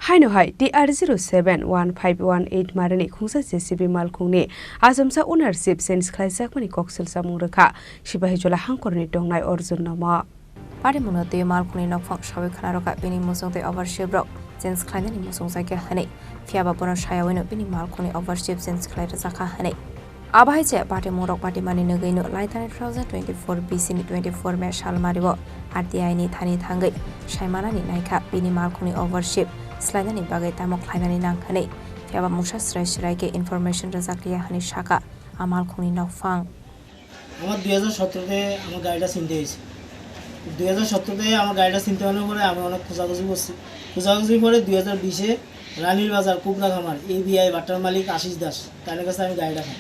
Hainohai TR07-1518 marani Khungsa JCB Malkhungni Azamsa ownership since Khlaijakmani Koksilsamung rekha Shibahi jola hangkorni dongnai orjun nama Pari munote Malkhungni nokfang shawi khanaroka bini musongte overship rok since Khlainani musongsa ke hane fiaba bono shayawino bini Malkhungni overship since Khlaijakha hane Abahai che party morok party mani nagaino Laitani 2024 BC 24 me shalmaribo RTI ni thani thangai shaimana ni naika bini Malkhungni overship Selain ini bagai tamu Khlainani nangkane fiaba musa serai ke information rezakliya hani shaka Malkhungni nokfang আমার 2017 তে আমার গাড়িটা চিনতে হয়েছে 2017 তে আমার গাড়িটা চিনতে হওয়ার পরে আমি অনেক খোঁজাখুঁজি করছি খোঁজাখুঁজি করে 2020 এ রানীর বাজার কুবরা খামার এবিআই বাটার মালিক আশিস দাস তার কাছে আমি গাড়িটা পাই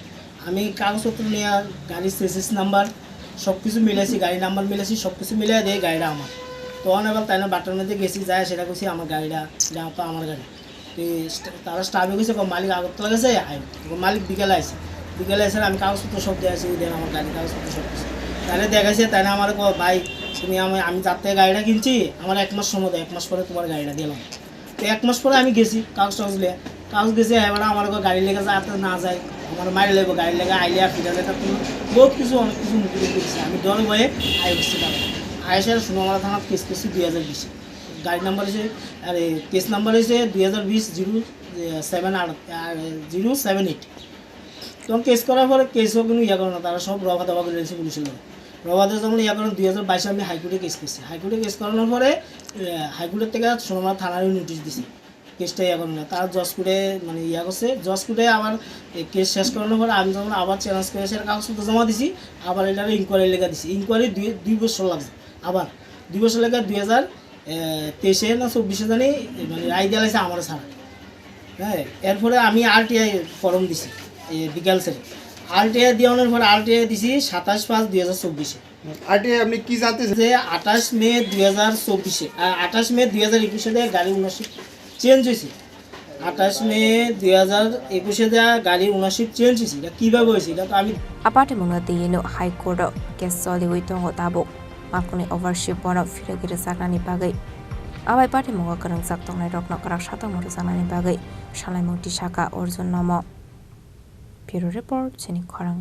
আমি কাগজপত্র নিয়ে গাড়ির চেসিস নাম্বার সবকিছু মিলাইছি গাড়ি নাম্বার মিলাইছি সবকিছু মিলাই দিয়ে গাড়িটা আমার তখন এবার তাই না বাটার মধ্যে গেছি যায় সেটা কইছি আমার গাড়িটা এটা তো আমার গাড়ি তারা স্টাফে গেছে মালিক আগরতলা গেছে মালিক বিকেলে আসে বিকেলে এসে আমি কাগজপত্র সব দিয়েছি দেন আমার গাড়ি কাগজপত্র সব কিছু তাহলে দেখাইছে তাই না আমার ভাই তুমি আমি যার থেকে গাড়িটা কিনছি আমার 1 মাস সময় দেয় 1 মাস পরে তোমার গাড়িটা দিলাম তো 1 মাস পরে আমি গেছি কাগজ টাগজ লিয়ে কাগজ গেছি এবার আমার গাড়ি লেগে যাতে না যায় আমার মারি লাগবে গাড়ি লেগে আইলিয়া ফিরে যেটা বহুত কিছু অনেক কিছু মুখে দিয়েছি আমি ডরে ভয়ে আই বসছি আয়েসার সোনামারা থানা কেস করছি 2020 গাড়ি নাম্বার হয়েছে আর কেস নাম্বার হয়েছে 2020-078 তখন কেস করার পরে কেসও কোনো ইয়া করে না তারা সব রবা দাবা করে রেখেছে পুলিশের লোক রবাদের যখন ইয়া করেন 2022 আমি হাইকোর্টে কেস করছি হাইকোর্টে কেস করানোর পরে হাইকোর্টের থেকে সোনামারা থানারও নোটিশ দিছি কেসটা ইয়া করে না তার জজ কোর্টে মানে ইয়া করছে জজ কোর্টে আবার কেস শেষ করানোর পরে আমি যখন আবার চ্যালেঞ্জ করে সেটা কাগজপত্র জমা দিছি আবার এটার ইনকোয়ারি লেখা দিছি ইনকোয়ারি 2 বছর লাগছে আবার 2 বছর লেখা 2023 না 24 জানি মানে রায় দেওয়া লাগছে আমার ছাড়া হ্যাঁ এরপরে আমি আরটিআই ফর্ম দিছি বিকাল স্যার আরটিআই দেওয়ানোর পরে আরটিআই দিছি 27/5/2024 আরটিআই আপনি কি জানতে যে 28 মে 2024 28 মে 2021 এ গাড়ি ওনারশিপ চেঞ্জ হয়েছে 28 মে 2021 এ গাড়ি ওনারশিপ চেঞ্জ হয়েছে এটা কিভাবে হয়েছে এটা তো আমি aparte mungati yeno high court kes soli witongo tabuk Malkhungni overship bono firagire saknani bagai abai party mungo karang sak tongnai rokno karak shatong moro saknani bagai Khlaimung tisaka orjun namo Bureau report Chini Khorang